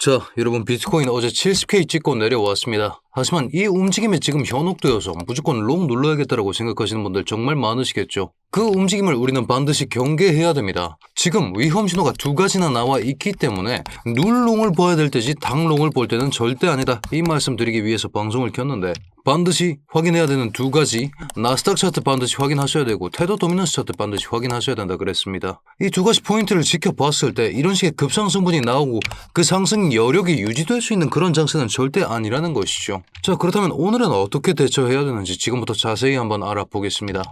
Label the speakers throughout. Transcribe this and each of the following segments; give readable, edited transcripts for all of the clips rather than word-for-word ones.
Speaker 1: 자, 여러분 비트코인 어제 70K 찍고 내려왔습니다. 하지만 이 움직임에 지금 현혹되어서 무조건 롱 눌러야겠다라고 생각하시는 분들 정말 많으시겠죠. 그 움직임을 우리는 반드시 경계해야 됩니다. 지금 위험 신호가 두 가지나 나와 있기 때문에 눌롱을 봐야 될 때지 당롱을 볼 때는 절대 아니다. 이 말씀 드리기 위해서 방송을 켰는데 반드시 확인해야 되는 두 가지, 나스닥 차트 반드시 확인하셔야 되고 테더 도미넌스 차트 반드시 확인하셔야 된다 그랬습니다. 이 두 가지 포인트를 지켜봤을 때 이런 식의 급상승분이 나오고 그 상승 여력이 유지될 수 있는 그런 장세는 절대 아니라는 것이죠. 자, 그렇다면 오늘은 어떻게 대처해야 되는지 지금부터 자세히 한번 알아보겠습니다.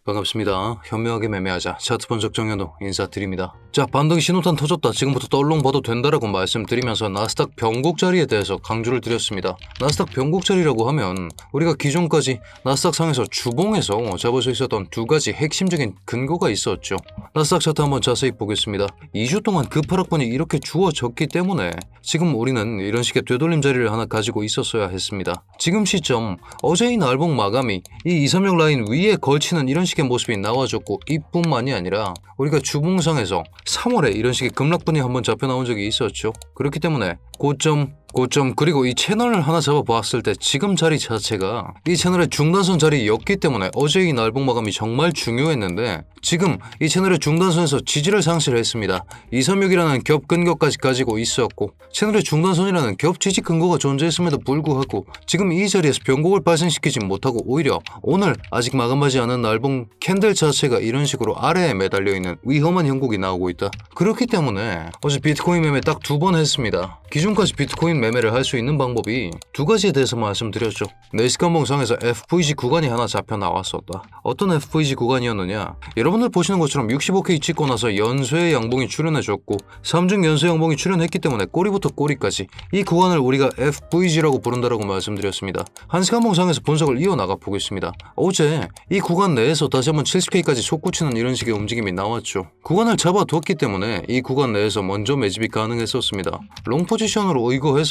Speaker 1: 반갑습니다. 현명하게 매매하자 차트 분석 정현우 인사드립니다. 자, 반등이 신호탄 터졌다. 지금부터 떨롱 봐도 된다라고 말씀드리면서 나스닥 변곡 자리에 대해서 강조를 드렸습니다. 나스닥 변곡 자리라고 하면 우리가 기존까지 나스닥 상에서 주봉에서 잡을 수 있었던 두 가지 핵심적인 근거가 있었죠. 나스닥 차트 한번 자세히 보겠습니다. 2주 동안 급하락분이 이렇게 주어졌기 때문에 지금 우리는 이런 식의 되돌림 자리를 하나 가지고 있었어야 했습니다. 지금 시점 어제의 날봉 마감이 이 236 라인 위에 걸치는 이런 식의 모습이 나와줬고 이뿐만이 아니라 우리가 주봉상에서 3월에 이런 식의 급락분이 한번 잡혀 나온 적이 있었죠. 그렇기 때문에 고점 그리고 이 채널을 하나 잡아봤을 때 지금 자리 자체가 이 채널의 중단선 자리였기 때문에 어제의 날봉 마감이 정말 중요했는데 지금 이 채널의 중단선에서 지지를 상실했습니다. 236이라는 겹 근거까지 가지고 있었고 채널의 중단선이라는 겹 지지 근거가 존재했음에도 불구하고 지금 이 자리에서 변곡을 발생시키지 못하고 오히려 오늘 아직 마감하지 않은 날봉 캔들 자체가 이런 식으로 아래에 매달려 있는 위험한 형국이 나오고 있다. 그렇기 때문에 어제 비트코인 매매 딱 2번 했습니다. 기존까지 비트코인 매매를 할 수 있는 방법이 두 가지에 대해서 말씀드렸죠. 4시간 봉상에서 FVG 구간이 하나 잡혀 나왔었다. 어떤 FVG 구간이었느냐? 여러분들 보시는 것처럼 65K 찍고 나서 연쇄 양봉이 출현해줬고 3중 연쇄 양봉이 출현했기 때문에 꼬리부터 꼬리까지 이 구간을 우리가 FVG라고 부른다라고 말씀드렸습니다. 1시간 봉상에서 분석을 이어나가 보겠습니다. 어제 이 구간 내에서 다시 한번 70K까지 솟구치는 이런 식의 움직임이 나왔죠. 구간을 잡아두었기 때문에 이 구간 내에서 먼저 매집이 가능했었습니다. 롱 포지션으로 의거해서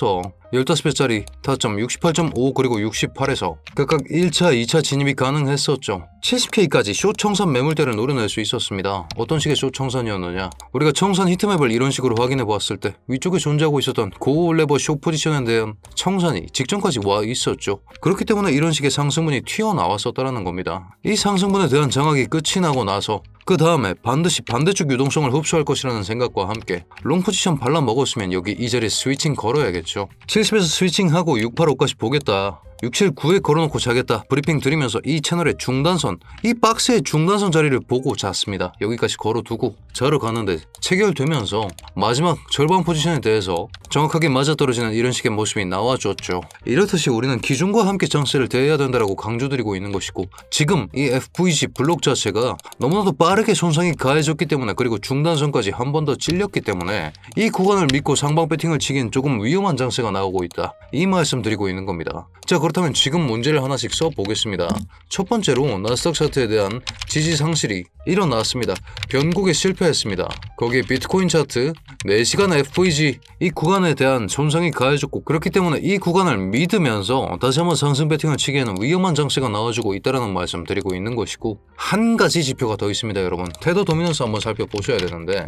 Speaker 1: 15배짜리 타점 68.5 그리고 68에서 각각 1차, 2차 진입이 가능했었죠. 70K까지 숏 청산 매물대를 노려낼 수 있었습니다. 어떤 식의 숏 청산이었느냐? 우리가 청산 히트맵을 이런 식으로 확인해 보았을 때 위쪽에 존재하고 있었던 고레버 숏 포지션에 대한 청산이 직전까지 와 있었죠. 그렇기 때문에 이런 식의 상승분이 튀어나왔었다는 겁니다. 이 상승분에 대한 장악이 끝이 나고 나서 그 다음에 반드시 반대쪽 유동성을 흡수할 것이라는 생각과 함께 롱 포지션 발라 먹었으면 여기 이 자리에 스위칭 걸어야겠죠. 70에서 스위칭하고 685까지 보겠다. 679에 걸어놓고 자겠다. 브리핑 드리면서 이 채널의 중단선, 이 박스의 중단선 자리를 보고 잤습니다. 여기까지 걸어두고 자러 가는데 체결되면서 마지막 절반 포지션에 대해서 정확하게 맞아떨어지는 이런 식의 모습이 나와줬죠. 이렇듯이 우리는 기존과 함께 장세를 대해야 된다고 강조드리고 있는 것이고 지금 이 FVG 블록 자체가 너무나도 빠르게 손상이 가해졌기 때문에 그리고 중단선까지 한 번 더 찔렸기 때문에 이 구간을 믿고 상방 배팅을 치기엔 조금 위험한 장세가 나오고 있다. 이 말씀 드리고 있는 겁니다. 자, 그렇다면 지금 문제를 하나씩 써보겠습니다. 첫 번째로 나스닥 차트에 대한 지지 상실이 일어났습니다. 변곡에 실패했습니다. 거기에 비트코인 차트, 4시간 FVG 이 구간에 대한 손상이 가해졌고 그렇기 때문에 이 구간을 믿으면서 다시 한번 상승 배팅을 치기에는 위험한 장세가 나와주고 있다는 말씀 드리고 있는 것이고 한 가지 지표가 더 있습니다. 여러분 테더 도미넌스 한번 살펴보셔야 되는데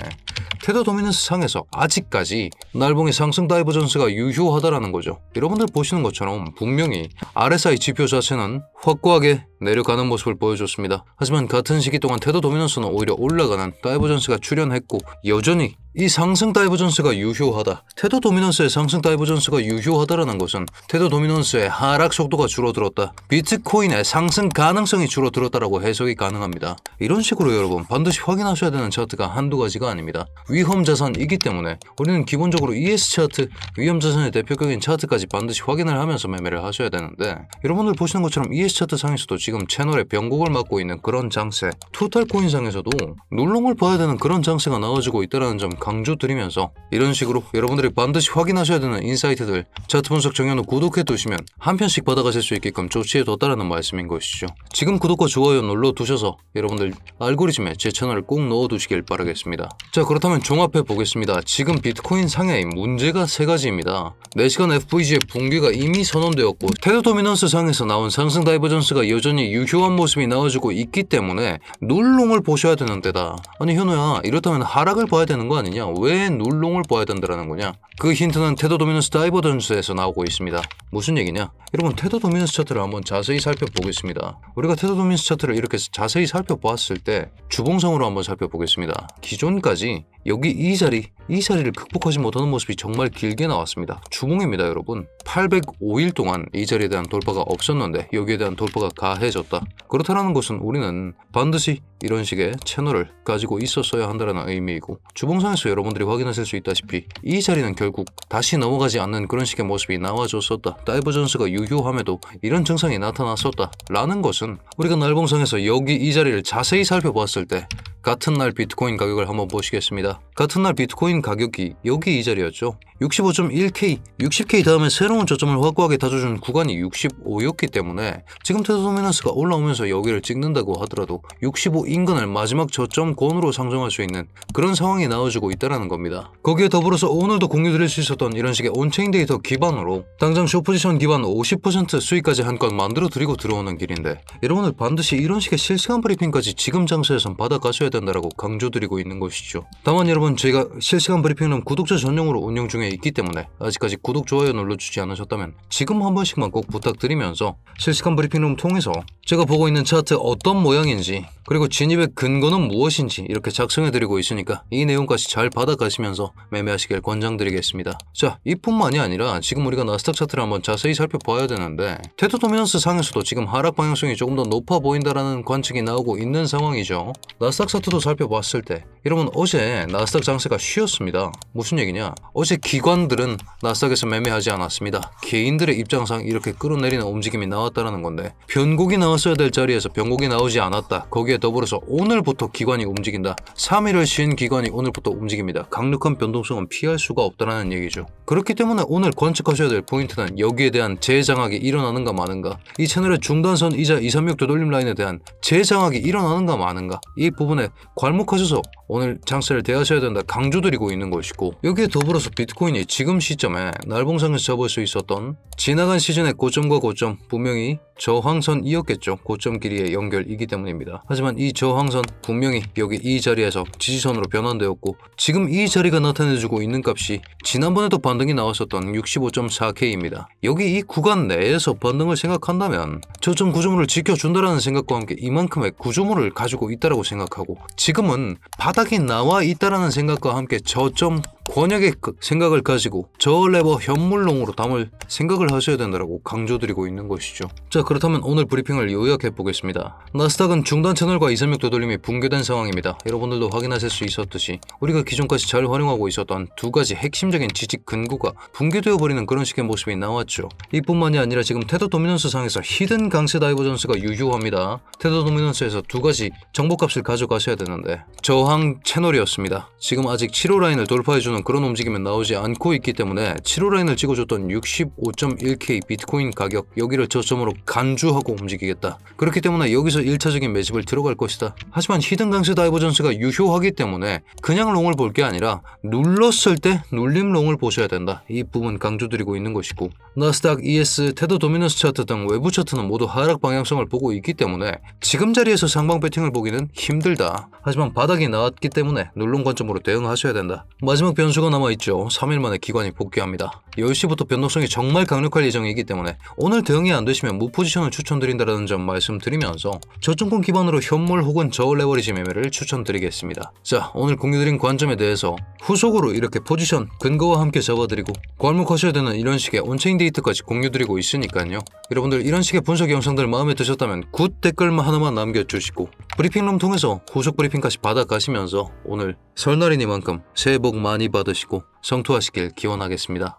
Speaker 1: 테더 도미넌스 상에서 아직까지 날봉의 상승 다이버전스가 유효하다라는 거죠. 여러분들 보시는 것처럼 분명히 RSI 지표 자체는 확고하게 내려가는 모습을 보여줬습니다. 하지만 같은 시기 동안 테더 도미넌스는 오히려 올라가는 다이버전스가 출현했고 여전히 이 상승 다이버전스가 유효하다. 테더 도미넌스의 상승 다이버전스가 유효하다라는 것은 테더 도미넌스의 하락 속도가 줄어들었다. 비트코인의 상승 가능성이 줄어들었다라고 해석이 가능합니다. 이런 식으로 여러분 반드시 확인하셔야 되는 차트가 한두 가지가 아닙니다. 위험 자산이기 때문에 우리는 기본적으로 ES 차트, 위험 자산의 대표격인 차트까지 반드시 확인을 하면서 매매를 하셔야 되는데 여러분들 보시는 것처럼 ES 차트 상에서도 지금 채널의 변곡을 맞고 있는 그런 장세, 토탈코인 상에서도 눌롱을 봐야 되는 그런 장세가 나와주고 있다는 점 강조드리면서 이런 식으로 여러분들이 반드시 확인하셔야 되는 인사이트들 차트 분석 정현우 구독해 두시면 한 편씩 받아가실 수 있게끔 조치해뒀다라는 말씀인 것이죠. 지금 구독과 좋아요 눌러두셔서 여러분들 알고리즘에 제 채널을 꼭 넣어두시길 바라겠습니다. 자, 그렇다면 종합해 보겠습니다. 지금 비트코인 상의 문제가 세 가지입니다. 4시간 FVG의 붕괴가 이미 선언되었고 테더 도미넌스 상에서 나온 상승 다이버전스가 여전히 유효한 모습이 나와주고 있기 때문에 눌롱 눌롱을 보셔야 되는 때다. 아니 현우야, 이렇다면 하락을 봐야 되는 거 아니냐? 왜 눌롱을 봐야 된다는 거냐? 그 힌트는 테더 도미넌스 다이버전스에서 나오고 있습니다. 무슨 얘기냐? 여러분, 테더 도미넌스 차트를 한번 자세히 살펴보겠습니다. 우리가 테더 도미넌스 차트를 이렇게 자세히 살펴보았을 때 주봉상으로 한번 살펴보겠습니다. 기존까지 여기 이 자리를 극복하지 못하는 모습이 정말 길게 나왔습니다. 주봉입니다, 여러분. 805일 동안 이 자리에 대한 돌파가 없었는데 여기에 대한 돌파가 가해졌다. 그렇다는 것은 우리는 반드시 이런 식의 채널을 가지고 있었어야 한다는 의미이고, 주봉상에서 여러분들이 확인하실 수 있다시피 이 자리는 결국 다시 넘어가지 않는 그런 식의 모습이 나와줬었다. 다이버전스가 유효함에도 이런 증상이 나타났었다 라는 것은 우리가 날봉상에서 여기 이 자리를 자세히 살펴보았을 때 같은 날 비트코인 가격을 한번 보시겠습니다. 같은 날 비트코인 가격이 여기 이 자리였죠. 65.1K, 60K 다음에 새로운 저점을 확고하게 다져준 구간이 65였기 때문에 지금 테더 도미넌스가 올라오면서 여기를 찍는다고 하더라도 65 인근을 마지막 저점권으로 상정할 수 있는 그런 상황이 나와주고 있다는 겁니다. 거기에 더불어서 오늘도 공유드릴 수 있었던 이런 식의 온체인 데이터 기반으로 당장 숏포지션 기반 50% 수익까지 한건 만들어 드리고 들어오는 길인데, 여러분들 반드시 이런 식의 실시간 브리핑까지 지금 장소에선 받아가셔야 된다라고 강조드리고 있는 것이죠. 다만 여러분, 저희가 실시간 브리핑은 구독자 전용으로 운영 중에 있기 때문에 아직까지 구독, 좋아요 눌러주지 않으셨다면 지금 한 번씩만 꼭 부탁드리면서 실시간 브리핑룸 통해서 제가 보고 있는 차트 어떤 모양인지, 그리고 진입의 근거는 무엇인지 이렇게 작성해드리고 있으니까 이 내용까지 잘 받아가시면서 매매하시길 권장드리겠습니다. 자, 이뿐만이 아니라 지금 우리가 나스닥 차트를 한번 자세히 살펴봐야 되는데, 테더 도미넌스 상에서도 지금 하락 방향성이 조금 더 높아 보인다라는 관측이 나오고 있는 상황이죠. 나스닥 차트도 살펴봤을 때 여러분, 어제 나스닥 장세가 쉬었습니다. 무슨 얘기냐? 어제 기관들은 나스닥에서 매매하지 않았습니다. 개인들의 입장상 이렇게 끌어내리는 움직임이 나왔다는 건데, 변곡이 나왔어야 될 자리에서 변곡이 나오지 않았다. 거기에 더불어서 오늘부터 기관이 움직인다. 3일을 쉰 기관이 오늘부터 움직입니다. 강력한 변동성은 피할 수가 없다는 얘기죠. 그렇기 때문에 오늘 관측하셔야 될 포인트는 여기에 대한 재장악이 일어나는가 마는가, 이 채널의 중단선이자 236 되돌림 라인에 대한 재장악이 일어나는가 마는가, 이 부분에 괄목하셔서 오늘 장세를 대하셔야 된다 강조드리고 있는 것이고, 여기에 더불어서 비트코인이 지금 시점에 날봉상에서 잡을 수 있었던 지나간 시즌의 고점과 고점, 분명히 저항선이었겠죠. 고점 길이의 연결이기 때문입니다. 하지만 이 저항선 분명히 여기 이 자리에서 지지선으로 변환되었고, 지금 이 자리가 나타내주고 있는 값이 지난번에도 반등이 나왔었던 65.4K입니다. 여기 이 구간 내에서 반등을 생각한다면 저점 구조물을 지켜준다라는 생각과 함께 이만큼의 구조물을 가지고 있다라고 생각하고, 지금은 바닥이 나와 있다라는 생각과 함께 저점 권역의 생각을 가지고 저 레버 현물롱으로 담을 생각을 하셔야 된다고 강조드리고 있는 것이죠. 자, 그렇다면 오늘 브리핑을 요약해 보겠습니다. 나스닥은 중단 채널과 236 되돌림이 붕괴된 상황입니다. 여러분들도 확인하실 수 있었듯이 우리가 기존까지 잘 활용하고 있었던 두 가지 핵심적인 지지 근거가 붕괴되어 버리는 그런 식의 모습이 나왔죠. 이뿐만이 아니라 지금 테더 도미넌스 상에서 히든 강세 다이버전스가 유효합니다. 테더 도미넌스에서 두 가지 정보값을 가져가셔야 되는데, 저항 채널이었습니다. 지금 아직 7호 라인을 돌파해주는 그런 움직임은 나오지 않고 있기 때문에 7호 라인을 찍어줬던 65.1K 비트코인 가격, 여기를 저점으로 간주하고 움직이겠다. 그렇기 때문에 여기서 1차적인 매집을 들어갈 것이다. 하지만 히든 강세 다이버전스가 유효하기 때문에 그냥 롱을 볼 게 아니라 눌렀을 때 눌림 롱을 보셔야 된다. 이 부분 강조드리고 있는 것이고, 나스닥, ES, 테더 도미넌스 차트 등 외부 차트는 모두 하락 방향성을 보고 있기 때문에 지금 자리에서 상방 배팅을 보기는 힘들다. 하지만 바닥이 나왔기 때문에 눌림 관점으로 대응하셔야 된다. 마지막 변수가 남아있죠. 3일 만에 기관이 복귀합니다. 10시부터 변동성이 정말 강력할 예정이기 때문에 오늘 대응이 안 되시면 무포지션을 추천드린다는 점 말씀드리면서 저점권 기반으로 현물 혹은 저울 레버리지 매매를 추천드리겠습니다. 자, 오늘 공유드린 관점에 대해서 후속으로 이렇게 포지션 근거와 함께 잡아드리고 괄목하셔야 되는 이런 식의 온체인 데이터까지 공유드리고 있으니까요. 여러분들 이런 식의 분석 영상들 마음에 드셨다면 굿 댓글만 하나만 남겨주시고 브리핑룸 통해서 후속 브리핑까지 받아가시면서 오늘 설날이니만큼 새해 복 많이 받으시고 성투하시길 기원하겠습니다.